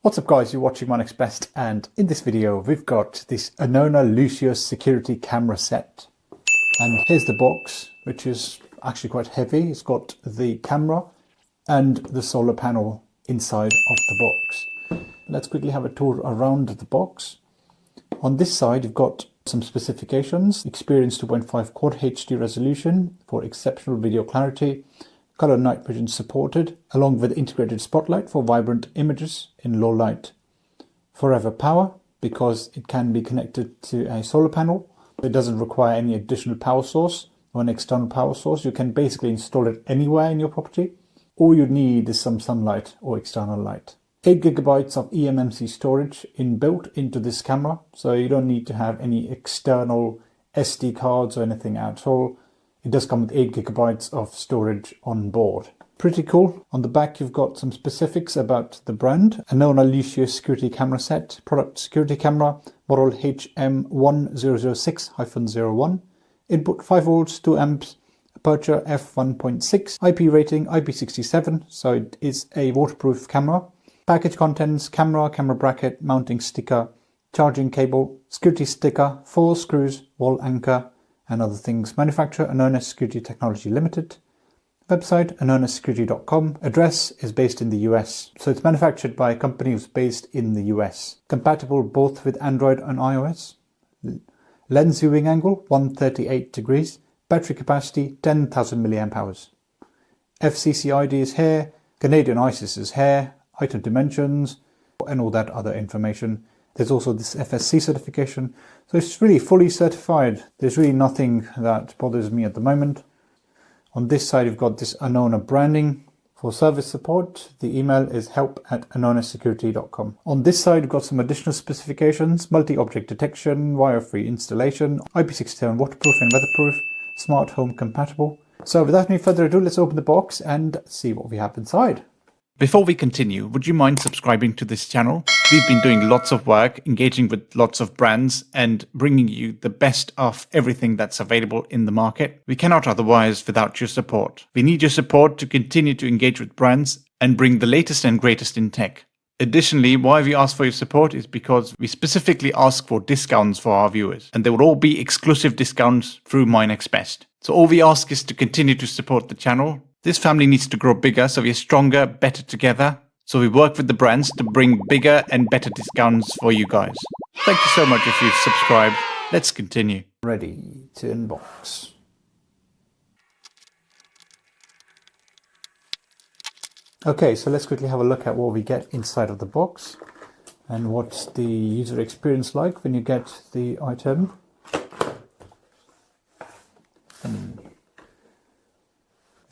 What's up guys, you're watching MyNextBest, and in this video we've got this Anona Lucio security camera set. And here's the box, which is actually quite heavy. It's got the camera and the solar panel inside of the box. Let's quickly have a tour around the box. On this side you've got some specifications: experience 2.5 Quad HD resolution for exceptional video clarity, color night vision supported, along with integrated spotlight for vibrant images in low light. Forever power, because it can be connected to a solar panel. It doesn't require any additional power source or an external power source. You can basically install it anywhere in your property. All you need is some sunlight or external light. 8 GB of eMMC storage inbuilt into this camera, so you don't need to have any external SD cards or anything at all. It does come with 8 GB of storage on board. Pretty cool. On the back you've got some specifics about the brand. Anona Lucio security camera set, product security camera, model HM1006-01, input 5 volts, 2 amps, aperture f1.6, IP rating IP67, so it is a waterproof camera. Package contents: camera, camera bracket, mounting sticker, charging cable, security sticker, 4 screws, wall anchor, and other things. Manufacturer Anona Security Technology Limited. Website anonasecurity.com. Address is based in the US, so it's manufactured by a company who's based in the US. Compatible both with Android and iOS. Lens viewing angle 138 degrees. Battery capacity 10,000 mAh. FCC ID is here. Canadian ISIS is here. Item dimensions and all that other information. There's also this FSC certification, so it's really fully certified. There's really nothing that bothers me at the moment. On this side you've got this Anona branding. For service support, the email is help@anonasecurity.com. On this side you've got some additional specifications: multi-object detection, wire-free installation, IP67 waterproof and weatherproof, smart home compatible. So without any further ado, let's open the box and see what we have inside. Before we continue, would you mind subscribing to this channel? We've been doing lots of work, engaging with lots of brands and bringing you the best of everything that's available in the market. We cannot otherwise without your support. We need your support to continue to engage with brands and bring the latest and greatest in tech. Additionally, why we ask for your support is because we specifically ask for discounts for our viewers, and there will all be exclusive discounts through MyNextBest. So all we ask is to continue to support the channel. This family needs to grow bigger, so we are stronger, better together. So we work with the brands to bring bigger and better discounts for you guys. Thank you so much if you've subscribed. Let's continue. Ready to unbox. Okay, so let's quickly have a look at what we get inside of the box and what's the user experience like when you get the item.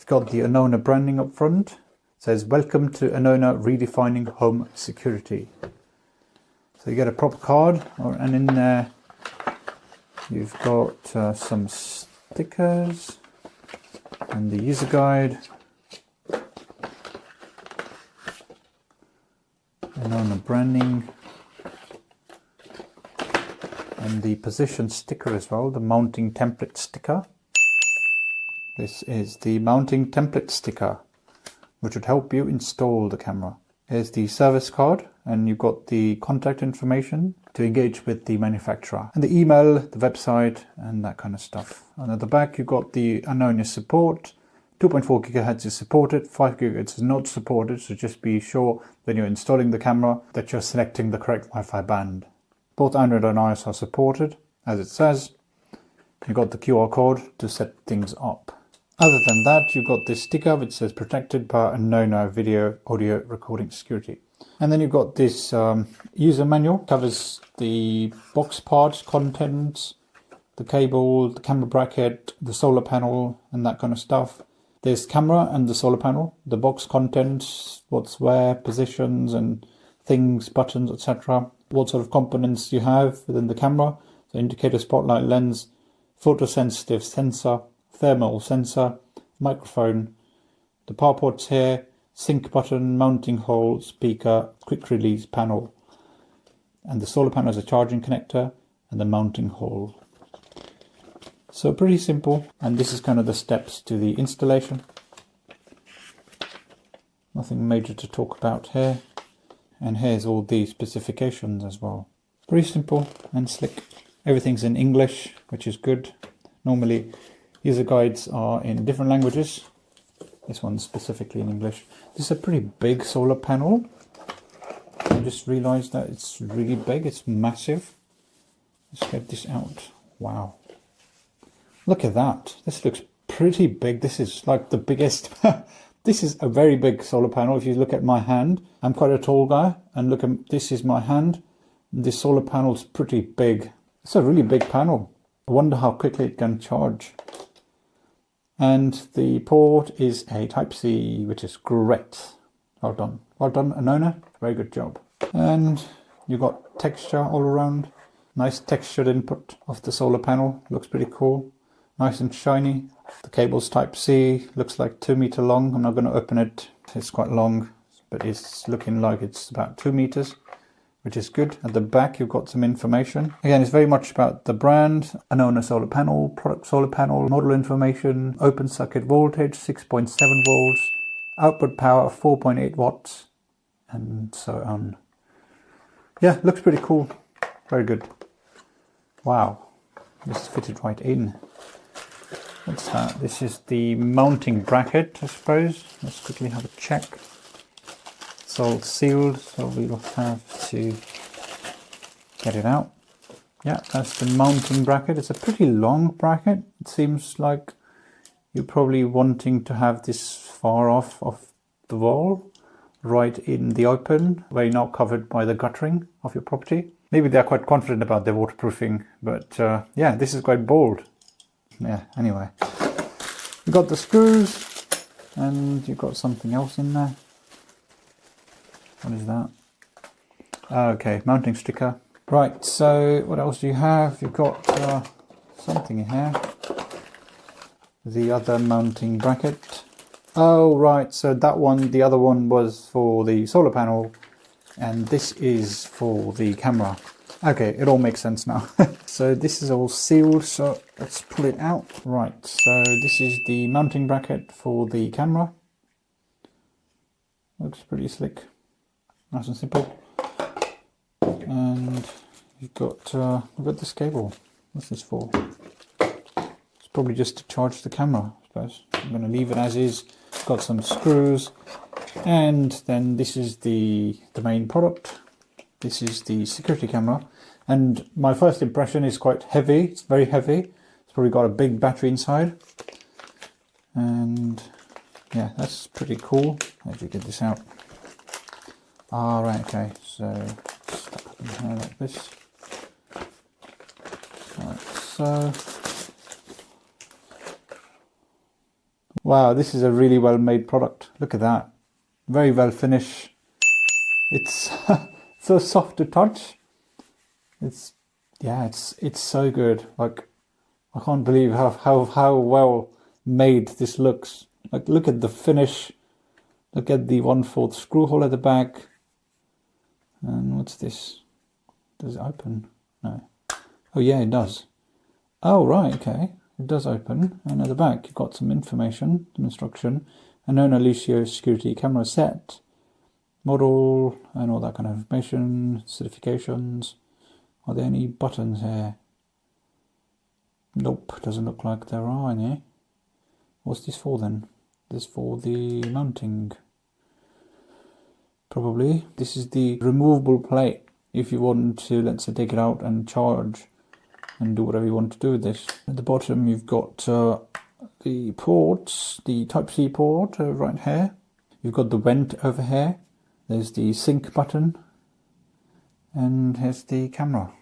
Got the Anona branding up front. It says, "Welcome to Anona, redefining home security." So you get a proper card, and in there you've got some stickers and the user guide, Anona branding, and the position sticker as well, the mounting template sticker. This is the mounting template sticker, which would help you install the camera. Here's the service card, and you've got the contact information to engage with the manufacturer, and the email, the website, and that kind of stuff. And at the back you've got the Anona support. 2.4 GHz is supported, 5 GHz is not supported, so just be sure when you're installing the camera that you're selecting the correct Wi-Fi band. Both Android and iOS are supported, as it says. You've got the QR code to set things up. Other than that, you've got this sticker which says protected by Anona video audio recording security. And then you've got this user manual, covers the box parts, contents, the cable, the camera bracket, the solar panel, and that kind of stuff. There's camera and the solar panel, the box contents, what's where, positions and things, buttons, etc. What sort of components you have within the camera, the indicator, spotlight, lens, photosensitive sensor, thermal sensor, microphone, the power ports here, sync button, mounting hole, speaker, quick release panel, and the solar panel is a charging connector and the mounting hole. So pretty simple, and this is kind of the steps to the installation. Nothing major to talk about here. And here's all the specifications as well. Pretty simple and slick. Everything's in English, which is good. Normally user guides are in different languages. This one's specifically in English. This is a pretty big solar panel. I just realized that it's really big, it's massive. Let's get this out. Wow. Look at that. This looks pretty big. This is like the biggest. This is a very big solar panel. If you look at my hand, I'm quite a tall guy, and look at this is my hand. This solar panel is pretty big. It's a really big panel. I wonder how quickly it can charge. And the port is a Type-C, which is great. Well done. Well done, Anona. Very good job. And you've got texture all around. Nice textured input of the solar panel. Looks pretty cool. Nice and shiny. The cable's Type-C. Looks like 2 meter long. I'm not going to open it. It's quite long, but it's looking like it's about 2 meters, which is good. At the back, you've got some information. Again, it's very much about the brand, Anona solar panel, product solar panel, model information, open circuit voltage, 6.7 volts, output power of 4.8 watts, and so on. Yeah, looks pretty cool. Very good. Wow, this fitted right in. What's that? This is the mounting bracket, I suppose. Let's quickly have a check. It's all sealed, so we'll have to get it out. Yeah, that's the mounting bracket. It's a pretty long bracket. It seems like you're probably wanting to have this far off of the wall, right in the open, where you're not covered by the guttering of your property. Maybe they're quite confident about their waterproofing, but yeah, this is quite bold. Yeah, anyway. You've got the screws, and you've got something else in there. What is that? Okay, mounting sticker. Right, so what else do you have? You've got something in here. The other mounting bracket. Oh, right, so that one, the other one was for the solar panel, and this is for the camera. Okay, it all makes sense now. So this is all sealed, so let's pull it out. Right, so this is the mounting bracket for the camera. Looks pretty slick. Nice and simple. And you've got this cable. What's this for? It's probably just to charge the camera, I suppose. I'm going to leave it as is. It's got some screws. And then this is the main product. This is the security camera. And my first impression is quite heavy. It's very heavy. It's probably got a big battery inside. And yeah, that's pretty cool. How do you get this out? Ah, right, okay. So stuck up in here like this. Like so. Wow, this is a really well made product. Look at that. Very well finished. It's so soft to touch. It's so good. Like, I can't believe how well made this looks. Like, look at the finish. Look at the 1/4 screw hole at the back. And what's this? Does it open? No. Oh yeah, it does. Oh right, okay. It does open. And at the back you've got some information, some instruction. Anona Lucio security camera set, model, and all that kind of information, certifications. Are there any buttons here? Nope, doesn't look like there are any. What's this for then? This for the mounting. Probably. This is the removable plate. If you want to, let's say, take it out and charge and do whatever you want to do with this. At the bottom you've got the ports, the Type-C port right here. You've got the vent over here. There's the sync button. And here's the camera.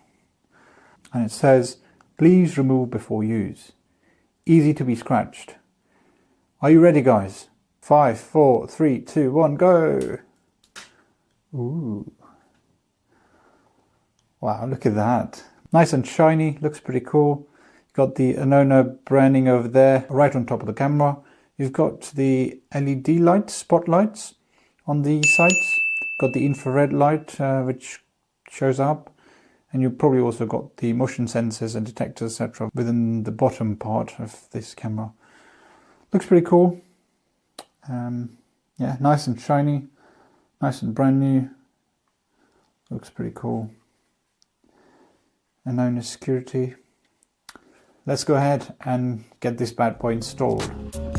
And it says, please remove before use. Easy to be scratched. Are you ready, guys? 5, 4, 3, 2, 1, go! Ooh. Wow, look at that. Nice and shiny, looks pretty cool. You've got the Anona branding over there, right on top of the camera. You've got the LED lights, spotlights on the sides. Got the infrared light, which shows up. And you've probably also got the motion sensors and detectors, etc. within the bottom part of this camera. Looks pretty cool. Yeah, nice and shiny, nice and brand new. Looks pretty cool. Anona security. Let's go ahead and get this bad boy installed.